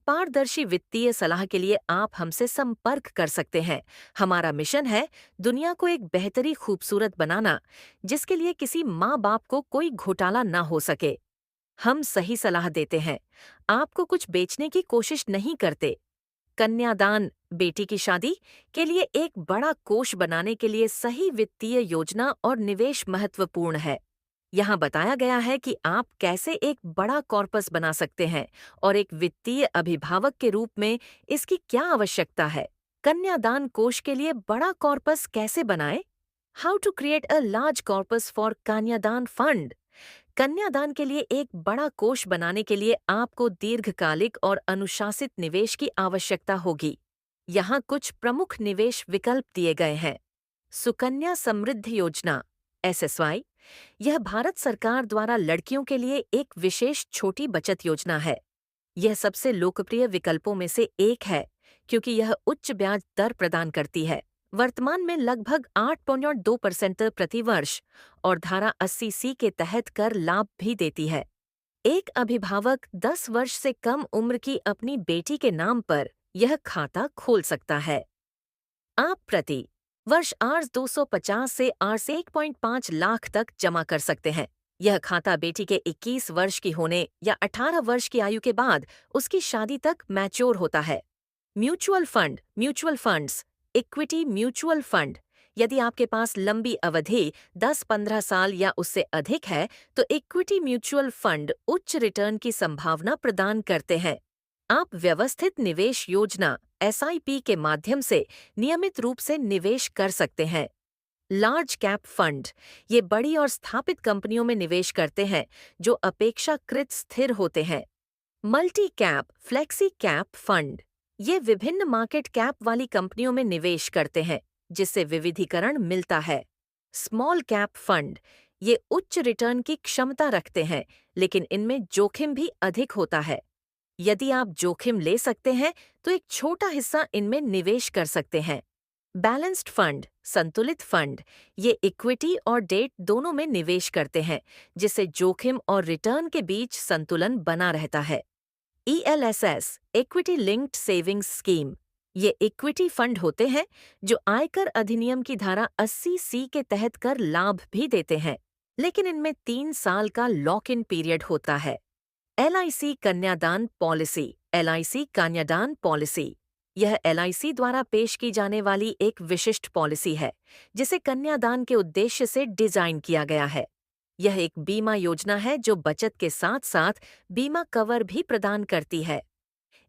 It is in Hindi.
पारदर्शी वित्तीय सलाह के लिए आप हमसे संपर्क कर सकते हैं। हमारा मिशन है दुनिया को एक बेहतरी खूबसूरत बनाना, जिसके लिए किसी माँ बाप को कोई घोटाला ना हो सके। हम सही सलाह देते हैं, आपको कुछ बेचने की कोशिश नहीं करते। कन्यादान, बेटी की शादी के लिए एक बड़ा कोष बनाने के लिए सही वित्तीय योजना और निवेश महत्वपूर्ण है। यहाँ बताया गया है कि आप कैसे एक बड़ा कॉर्पस बना सकते हैं और एक वित्तीय अभिभावक के रूप में इसकी क्या आवश्यकता है। कन्यादान कोष के लिए बड़ा कॉर्पस कैसे बनाएं? How to create a large corpus for kanyadan fund. कन्यादान के लिए एक बड़ा कोष बनाने के लिए आपको दीर्घकालिक और अनुशासित निवेश की आवश्यकता होगी। यहाँ कुछ प्रमुख निवेश विकल्प दिए गए हैं। सुकन्या समृद्धि योजना (SSY). यह भारत सरकार द्वारा लड़कियों के लिए एक विशेष छोटी बचत योजना है। यह सबसे लोकप्रिय विकल्पों में से एक है क्योंकि यह उच्च ब्याज दर प्रदान करती है, वर्तमान में लगभग 8.2% प्रति वर्ष, और धारा 80C के तहत कर लाभ भी देती है। एक अभिभावक 10 वर्ष से कम उम्र की अपनी बेटी के नाम पर यह खाता खोल सकता है। आप प्रति वर्ष Rs 250 से Rs 1.5 लाख तक जमा कर सकते हैं। यह खाता बेटी के 21 वर्ष की होने या 18 वर्ष की आयु के बाद उसकी शादी तक मैच्योर होता है। Mutual fund, mutual funds, equity mutual fund. यदि आपके पास लंबी अवधि 10-15 साल या उससे अधिक है, तो इक्विटी म्यूचुअल फंड उच्च रिटर्न की संभावना प्रदान करते हैं। आप व्यवस्थित निवेश योजना (SIP) के माध्यम से नियमित रूप से निवेश कर सकते हैं। लार्ज कैप फंड, ये बड़ी और स्थापित कंपनियों में निवेश करते हैं जो अपेक्षाकृत स्थिर होते हैं। Multi cap, flexi cap fund, ये विभिन्न मार्केट कैप वाली कंपनियों में निवेश करते हैं जिससे विविधीकरण मिलता है। स्मॉल कैप फंड, ये उच्च रिटर्न की क्षमता रखते हैं लेकिन इनमें जोखिम भी अधिक होता है। यदि आप जोखिम ले सकते हैं तो एक छोटा हिस्सा इनमें निवेश कर सकते हैं। बैलेंस्ड फंड, संतुलित फंड, ये इक्विटी और डेट दोनों में निवेश करते हैं जिससे जोखिम और रिटर्न के बीच संतुलन बना रहता है। ELSS, equity linked savings scheme, ये इक्विटी फंड होते हैं जो आयकर अधिनियम की धारा 80C के तहत कर लाभ भी देते हैं, लेकिन इनमें 3 साल का लॉक इन पीरियड होता है। LIC कन्यादान पॉलिसी, LIC कन्यादान पॉलिसी, यह LIC द्वारा पेश की जाने वाली एक विशिष्ट पॉलिसी है जिसे कन्यादान के उद्देश्य से डिजाइन किया गया है। यह एक बीमा योजना है जो बचत के साथ साथ बीमा कवर भी प्रदान करती है।